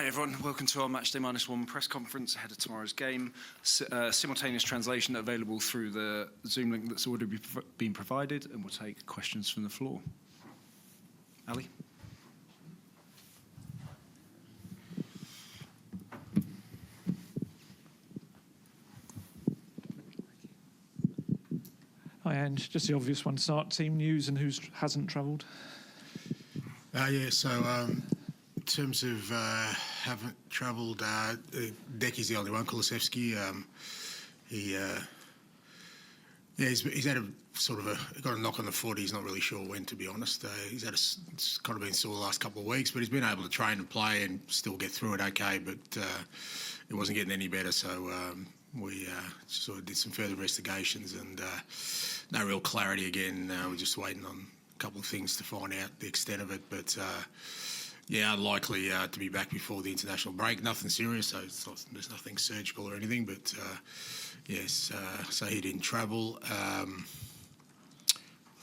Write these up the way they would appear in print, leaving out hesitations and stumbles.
Hi everyone, welcome to our Matchday -1 press conference ahead of tomorrow's game. Simultaneous translation available through the Zoom link that's already been provided, and we'll take questions from the floor. Ali? Hi Ange, just the obvious one to start, team news and who hasn't travelled. In terms of haven't travelled, Decky's the only one. Kulusevski, he's had got a knock on the foot. He's not really sure when, to be honest. It's kind of been sore the last couple of weeks, but he's been able to train and play and still get through it okay. But it wasn't getting any better, so we sort of did some further investigations and no real clarity again. We're just waiting on a couple of things to find out the extent of it, but. Unlikely to be back before the international break. Nothing serious, so there's nothing surgical or anything. But so he didn't travel. I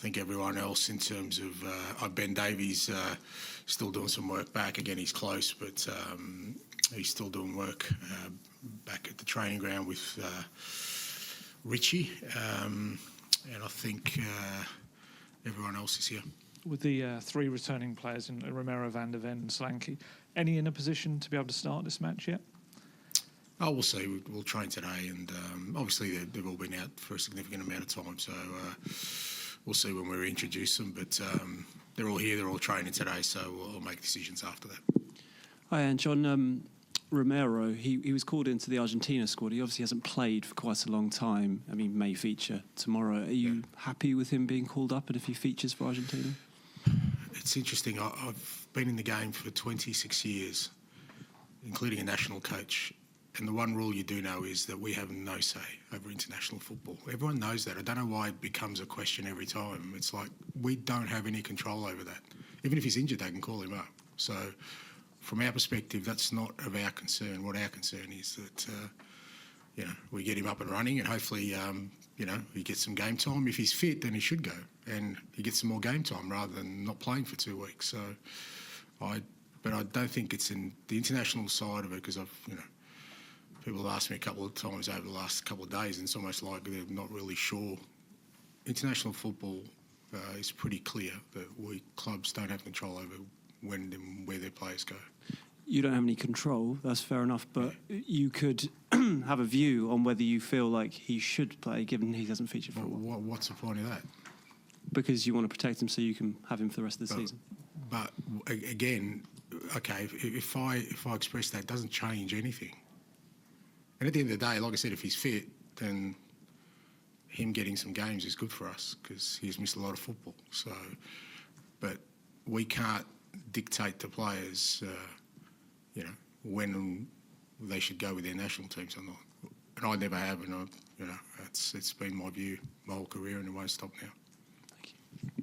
think everyone else, in terms of Ben Davies, still doing some work back. Again, he's close, but he's still doing work back at the training ground with Richie, and I think everyone else is here. With the three returning players in Romero, Van der Ven and Solanke, any in a position to be able to start this match yet? Oh, we'll see. We'll train today, and obviously they've all been out for a significant amount of time, so we'll see when we reintroduce them. But they're all here, they're all training today, so we'll make decisions after that. Hi, and John. Romero, he was called into the Argentina squad. He obviously hasn't played for quite a long time. I mean, may feature tomorrow. Are you happy with him being called up and if he features for Argentina? It's interesting. I've been in the game for 26 years, including a national coach. And the one rule you do know is that we have no say over international football. Everyone knows that. I don't know why it becomes a question every time. It's like we don't have any control over that. Even if he's injured, they can call him up. So from our perspective, that's not of our concern. What our concern is that, we get him up and running and hopefully, he gets some game time. If he's fit, then he should go and he gets some more game time rather than not playing for 2 weeks. So, but I don't think it's in the international side of it because people have asked me a couple of times over the last couple of days and it's almost like they're not really sure. International football is pretty clear that clubs don't have control over when and where their players go. You don't have any control, that's fair enough, but you could have a view on whether you feel like he should play, given he hasn't featured for a while. What's the point of that? Because you want to protect him so you can have him for the rest of the season. But again, okay, if I express that, it doesn't change anything. And at the end of the day, like I said, if he's fit, then him getting some games is good for us because he's missed a lot of football. So, but we can't dictate to players, when they should go with their national teams or not. And I never have, and it's been my view my whole career, and it won't stop now. Thank you.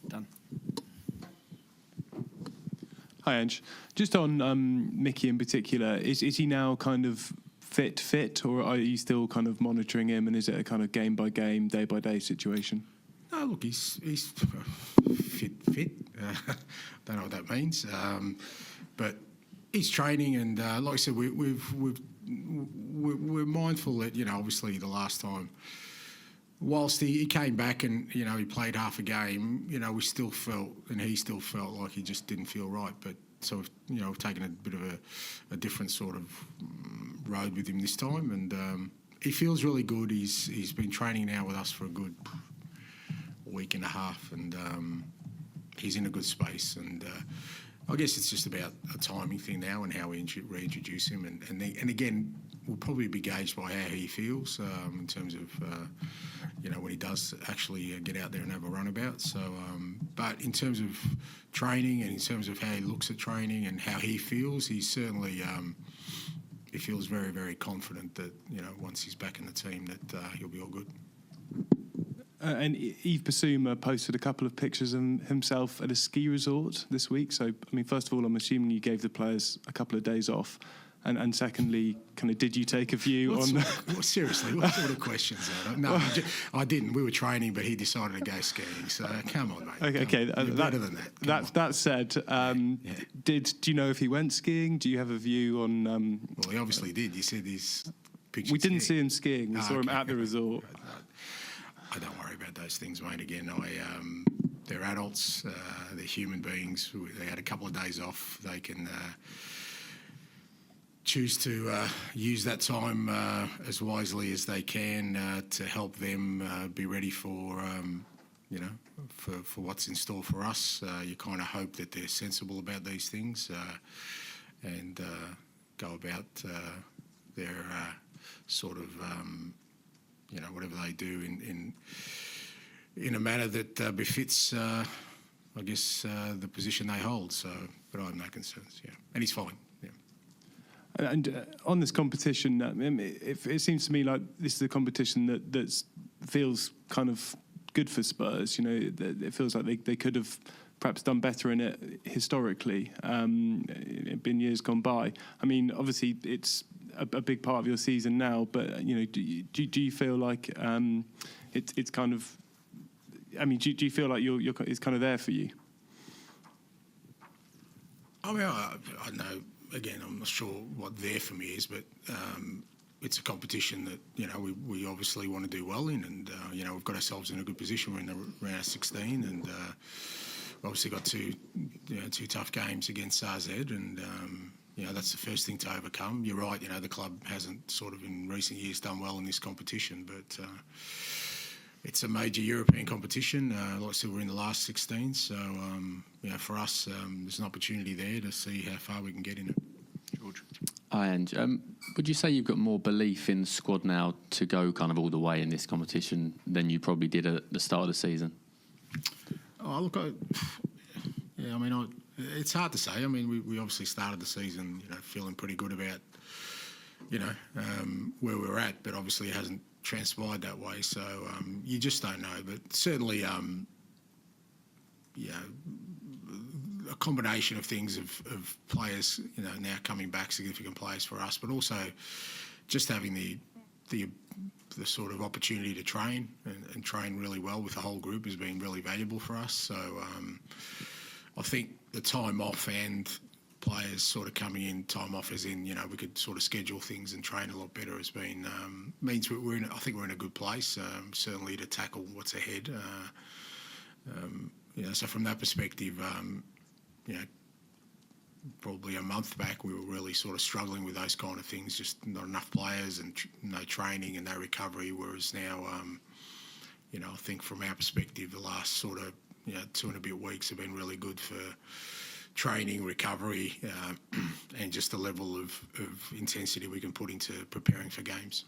Done. Hi, Ange. Just on Mickey in particular, is he now kind of fit, or are you still kind of monitoring him, and is it a kind of game by game, day by day situation? No, look, he's fit. Don't know what that means, but he's training, and like I said, we're mindful that obviously the last time, whilst he came back and he played half a game, we still felt, and he still felt like he just didn't feel right. But so we've taken a bit of a different sort of road with him this time, and he feels really good. He's been training now with us for a good week and a half, and he's in a good space, and I guess it's just about a timing thing now and how we reintroduce him, and again we'll probably be gauged by how he feels in terms of when he does actually get out there and have a runabout. So but in terms of training and in terms of how he looks at training and how he feels, he's certainly he feels very, very confident that once he's back in the team that he'll be all good. And Yves Bissouma posted a couple of pictures of himself at a ski resort this week. So, I mean, first of all, I'm assuming you gave the players a couple of days off. And secondly, kind of, did you take a view on? Seriously, what sort of questions are that? No, I didn't. We were training, but he decided to go skiing. So come on, mate. Okay, better than that. That said, do you know if he went skiing? Do you have a view on? Well, he obviously did. You said he's pictured. We didn't see him skiing. We saw him at the resort. I don't worry about those things, mate. Again, they're adults. They're human beings. They had a couple of days off. They can choose to use that time as wisely as they can to help them be ready for, for what's in store for us. You kind of hope that they're sensible about these things and go about their sort of, whatever they do in a manner that befits, I guess, the position they hold. So, but I have no concerns. Yeah, and he's fine. Yeah. And on this competition, it seems to me like this is a competition that feels kind of good for Spurs. You know, it feels like they could have perhaps done better in it historically. It's been years gone by. I mean, obviously it's a big part of your season now, but you know, do you feel like it's kind of? I mean, do you feel like it's kind of there for you? I mean, I know. Again, I'm not sure what there for me is, but it's a competition that, you know, we obviously want to do well in, and you know, we've got ourselves in a good position. We're in the round of 16, and obviously got two tough games against RZ, and you know, that's the first thing to overcome. You're right. You know, the club hasn't sort of in recent years done well in this competition, but it's a major European competition. Like I said, we're in the last 16, so you know, for us, there's an opportunity there to see how far we can get in it. George. Hi, Ange. Would you say you've got more belief in the squad now to go kind of all the way in this competition than you probably did at the start of the season? Oh, look, yeah, I mean, it's hard to say. I mean, we obviously started the season, you know, feeling pretty good about, you know, where we're at, but obviously it hasn't transpired that way. So you just don't know. But certainly, you know, a combination of things of players, you know, now coming back, significant players for us, but also just having the sort of opportunity to train and train really well with the whole group has been really valuable for us. So I think the time off and players sort of coming in, time off as in, you know, we could sort of schedule things and train a lot better has been, means I think we're in a good place, certainly to tackle what's ahead. You know, so from that perspective, you know, probably a month back we were really sort of struggling with those kind of things, just not enough players and no training and no recovery, whereas now, you know, I think from our perspective the last sort of, you know, 2 and a bit weeks have been really good for training, recovery, and just the level of intensity we can put into preparing for games.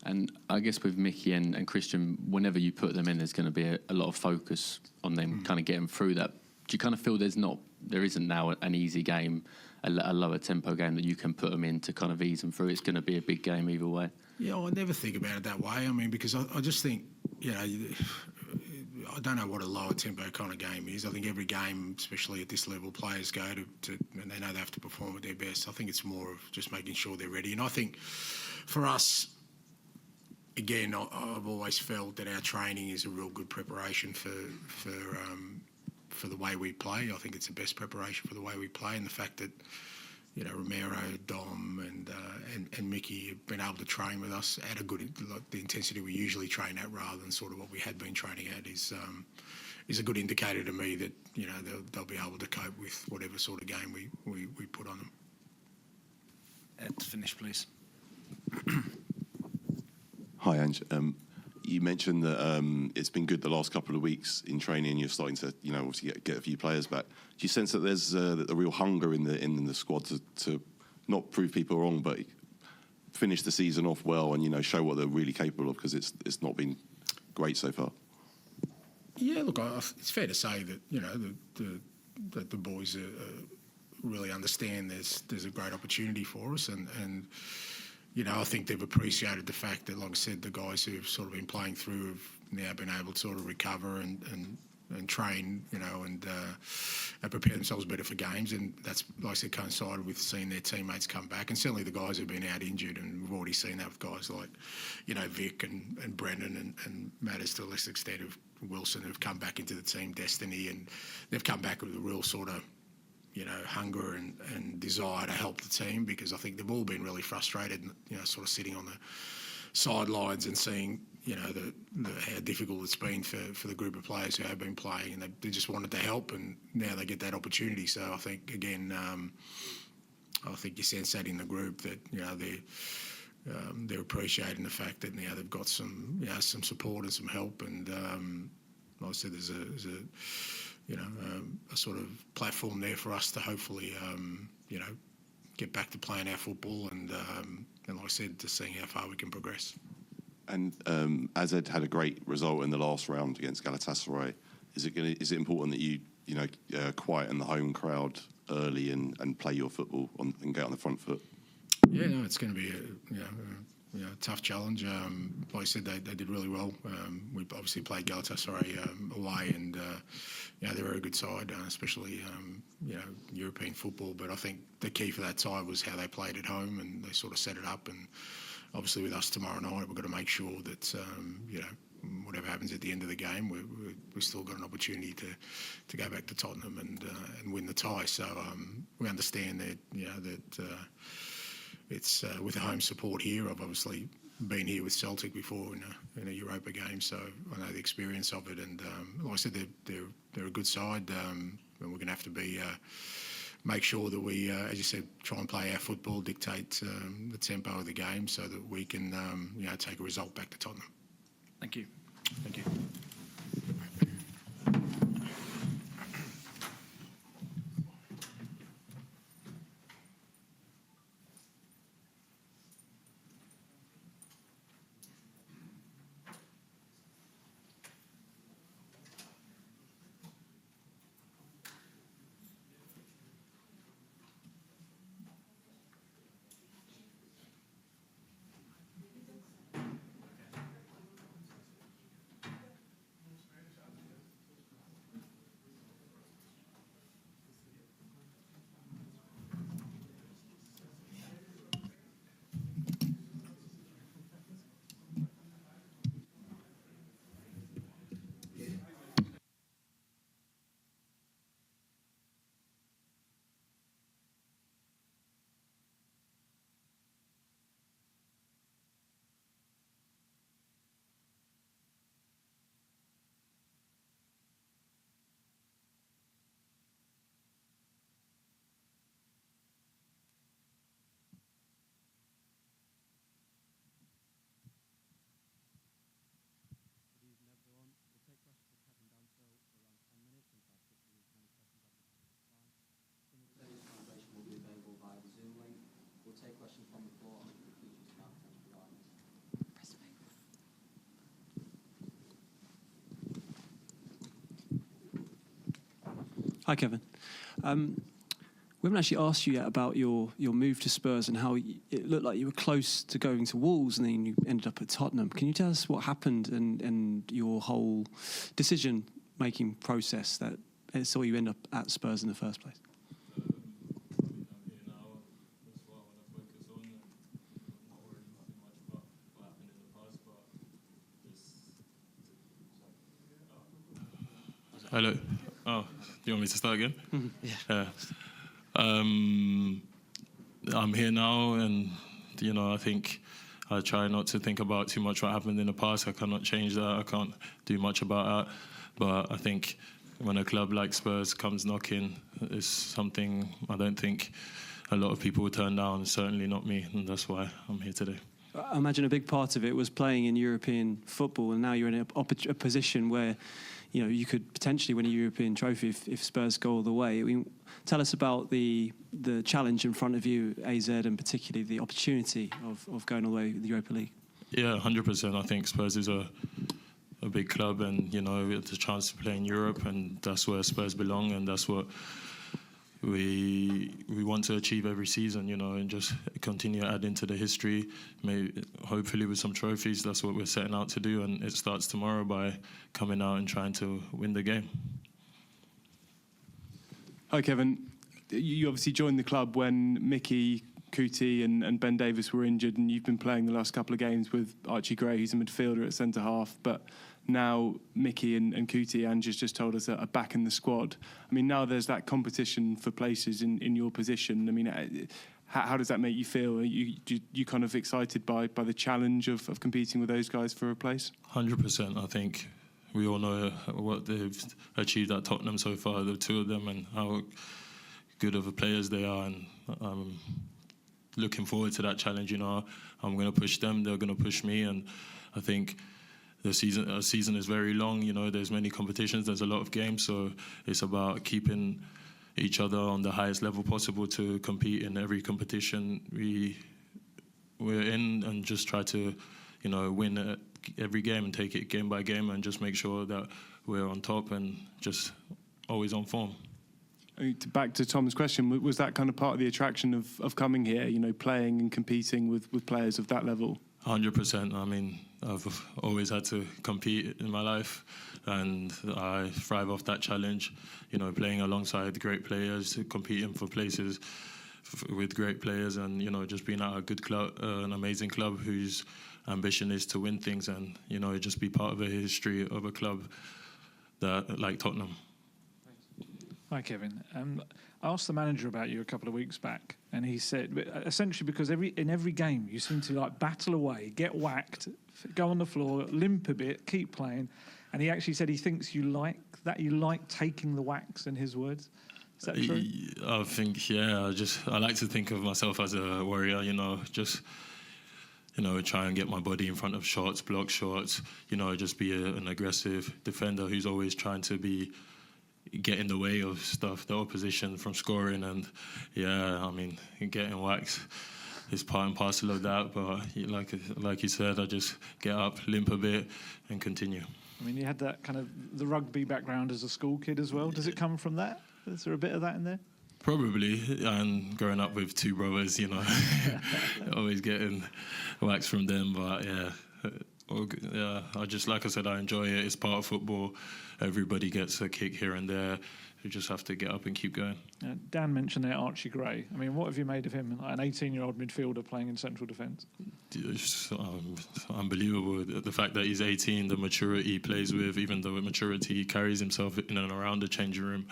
And I guess with Mickey and Christian, whenever you put them in, there's going to be a lot of focus on them kind of getting through that. Do you kind of feel there isn't now an easy game, a lower tempo game that you can put them in to kind of ease them through? It's going to be a big game either way. Yeah, I never think about it that way. I mean, because I just think, you know, I don't know what a lower tempo kind of game is. I think every game, especially at this level, players go to and they know they have to perform at their best. I think it's more of just making sure they're ready. And I think for us, again, I've always felt that our training is a real good preparation for the way we play. I think it's the best preparation for the way we play, and the fact that, you know, Romero, Dom, and Mickey have been able to train with us at the intensity we usually train at, rather than sort of what we had been training at, is a good indicator to me that, you know, they'll be able to cope with whatever sort of game we put on them. Ed, finish, please. Hi, Ange. You mentioned that it's been good the last couple of weeks in training. You're starting to, you know, obviously get a few players back. Do you sense that there's a real hunger in the squad to not prove people wrong, but finish the season off well and, you know, show what they're really capable of, because it's not been great so far? Yeah, look, it's fair to say that, you know, that the boys really understand there's a great opportunity for us, and you know, I think they've appreciated the fact that, like I said, the guys who've sort of been playing through have now been able to sort of recover and train, you know, they prepare themselves better for games, and that's, like I said, coincided with seeing their teammates come back, and certainly the guys who've been out injured, and we've already seen that with guys like, Vic and Brendan and Mattis to a lesser extent of Wilson, who've come back into the team destiny, and they've come back with a real sort of hunger and desire to help the team, because I think they've all been really frustrated, sort of sitting on the sidelines and seeing, how difficult it's been for the group of players who have been playing, and they just wanted to help, and now they get that opportunity. So I think, again, I think you sense that in the group that, they're appreciating the fact that now they've got some, some support and some help, and like I said, there's a sort of platform there for us to hopefully, get back to playing our football, and like I said, to seeing how far we can progress. And AZ had a great result in the last round against Galatasaray. Is it important that you quieten the home crowd early and play your football and get on the front foot? Yeah, no, it's going to be a tough challenge. Like I said, they did really well. We obviously played Galatasaray away, and they're a very good side, especially European football. But I think the key for that side was how they played at home, and they sort of set it up. And obviously, with us tomorrow night, we've got to make sure that whatever happens at the end of the game, we've still got an opportunity to go back to Tottenham and win the tie. So we understand that that. It's with the home support here. I've obviously been here with Celtic before in a Europa game, so I know the experience of it. And like I said, they're a good side, and we're going to have to make sure that we, as you said, try and play our football, dictate the tempo of the game, so that we can take a result back to Tottenham. Thank you. Thank you. Hi, Kevin. We haven't actually asked you yet about your move to Spurs and how it looked like you were close to going to Wolves and then you ended up at Tottenham. Can you tell us what happened and your whole decision-making process that saw you end up at Spurs in the first place? Hello. Oh, you want me to start again? Yeah. I'm here now, and I think I try not to think about too much what happened in the past. I cannot change that. I can't do much about that. But I think when a club like Spurs comes knocking, it's something I don't think a lot of people will turn down. Certainly not me, and that's why I'm here today. I imagine a big part of it was playing in European football, and now you're in a position where you could potentially win a European trophy if Spurs go all the way. I mean, tell us about the challenge in front of you, AZ, and particularly the opportunity of going all the way with the Europa League. Yeah, 100%. I think Spurs is a big club, and it's a chance to play in Europe, and that's where Spurs belong, and that's what we want to achieve every season, and just continue adding to the history, maybe hopefully with some trophies. That's what we're setting out to do, and it starts tomorrow by coming out and trying to win the game. Hi, Kevin. You obviously joined the club when Mickey, Kuti and Ben Davis were injured, and you've been playing the last couple of games with Archie Gray, who's a midfielder at centre-half, but now Mickey and Kuti, Ange has just told us, are back in the squad. I mean, now there's that competition for places in your position. I mean, how does that make you feel? Are you kind of excited by the challenge of competing with those guys for a place? 100%. I think we all know what they've achieved at Tottenham so far, the two of them, and how good of players they are. And I'm looking forward to that challenge. You know, I'm going to push them, they're going to push me, and I think the season is very long. You know, there's many competitions, there's a lot of games, so it's about keeping each other on the highest level possible to compete in every competition we're in, and just try to, you know, win every game and take it game by game, and just make sure that we're on top and just always on form. Back to Tom's question, was that kind of part of the attraction of coming here, you know, playing and competing with players of that level? 100%. I mean, I've always had to compete in my life, and I thrive off that challenge. You know, playing alongside great players, competing for places with great players, and, you know, just being at a good club, an amazing club whose ambition is to win things, and, you know, just be part of a history of a club that like Tottenham. Hi, Kevin. I asked the manager about you a couple of weeks back, and he said, essentially, because in every game you seem to like battle away, get whacked, go on the floor, limp a bit, keep playing, and he actually said he thinks you like that. You like taking the whacks, in his words. Is that true? I think, yeah. I like to think of myself as a warrior. You know, just, you know, try and get my body in front of shots, block shots. You know, just be an aggressive defender who's always trying to get in the way of stuff, the opposition from scoring. And yeah, I mean, getting whacked is part and parcel of that, but like you said, I just get up, limp a bit and continue. I mean, you had that kind of the rugby background as a school kid as well. Does it come from that? Is there a bit of that in there? Probably, and growing up with two brothers, you know, always getting whacked from them, but yeah, like I said, I enjoy it. It's part of football. Everybody gets a kick here and there. You just have to get up and keep going. Dan mentioned there Archie Gray. I mean, what have you made of him? Like an 18-year-old midfielder playing in central defence? It's unbelievable. The fact that he's 18, the maturity he plays with, even the maturity he carries himself in and around the changing room,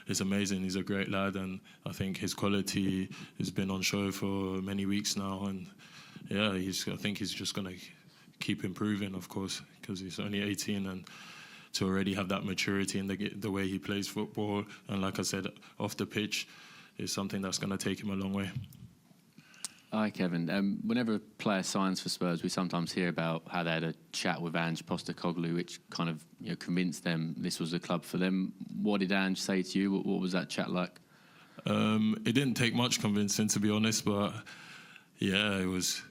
is amazing. He's a great lad, and I think his quality has been on show for many weeks now. And yeah, I think he's just going to keep improving, of course, because he's only 18, and to already have that maturity in the way he plays football, and like I said, off the pitch, is something that's going to take him a long way. Hi, Kevin. Whenever a player signs for Spurs, we sometimes hear about how they had a chat with Ange Postecoglou, which kind of, you know, convinced them this was a club for them. What did Ange say to you? What was that chat like? It didn't take much convincing, to be honest, but yeah, it was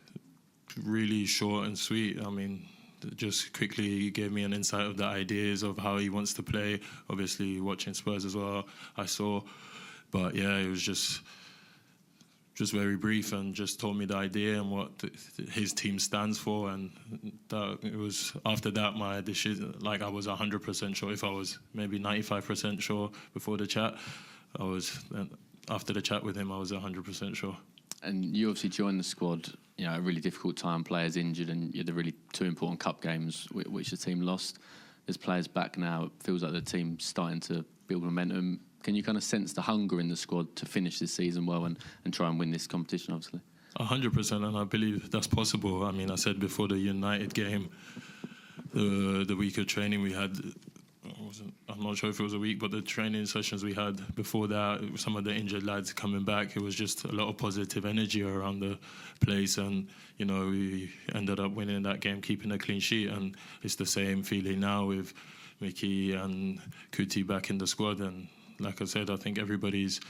really short and sweet. I mean, just quickly gave me an insight of the ideas of how he wants to play. Obviously, watching Spurs as well, I saw. But yeah, it was just very brief, and just told me the idea and what his team stands for. And that it was after that my decision. Like, I was 100% sure. If I was maybe 95% sure before the chat, after the chat with him, I was 100% sure. And you obviously joined the squad, you know, a really difficult time, players injured, and you had the really two important cup games which the team lost. There's players back now. It feels like the team's starting to build momentum. Can you kind of sense the hunger in the squad to finish this season well and try and win this competition, obviously? 100%, and I believe that's possible. I mean, I said before the United game, the week of training we had, I'm not sure if it was a week, but the training sessions we had before that, some of the injured lads coming back, it was just a lot of positive energy around the place. And, you know, we ended up winning that game, keeping a clean sheet. And it's the same feeling now with Mickey and Kuti back in the squad. And like I said, I think everybody's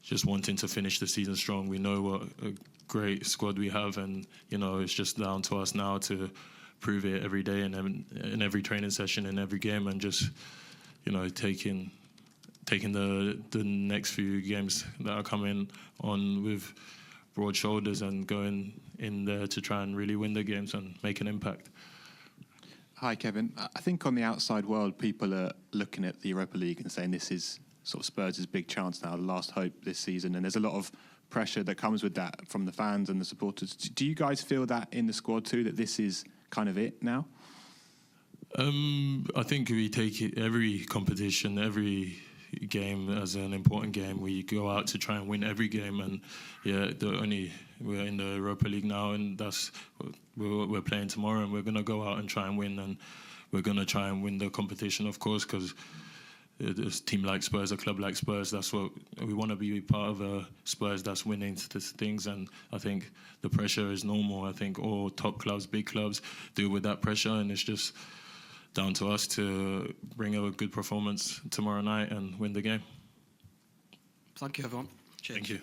just wanting to finish the season strong. We know what a great squad we have, and, you know, it's just down to us now to prove it every day and in every training session, in every game, and just, you know, taking the next few games that are coming on with broad shoulders and going in there to try and really win the games and make an impact. Hi, Kevin. I think on the outside world, people are looking at the Europa League and saying this is sort of Spurs' big chance now, the last hope this season, and there's a lot of pressure that comes with that from the fans and the supporters. Do you guys feel that in the squad too, that this is kind of it now? I think we take every competition, every game as an important game. We go out to try and win every game, and we're in the Europa League now, and that's we're playing tomorrow, and we're going to go out and try and win, and we're going to try and win the competition, of course, because a team like Spurs, a club like Spurs, that's what we want to be part of. A Spurs that's winning things, and I think the pressure is normal. I think all top clubs, big clubs, deal with that pressure, and it's just down to us to bring a good performance tomorrow night and win the game. Thank you, everyone. Cheers. Thank you.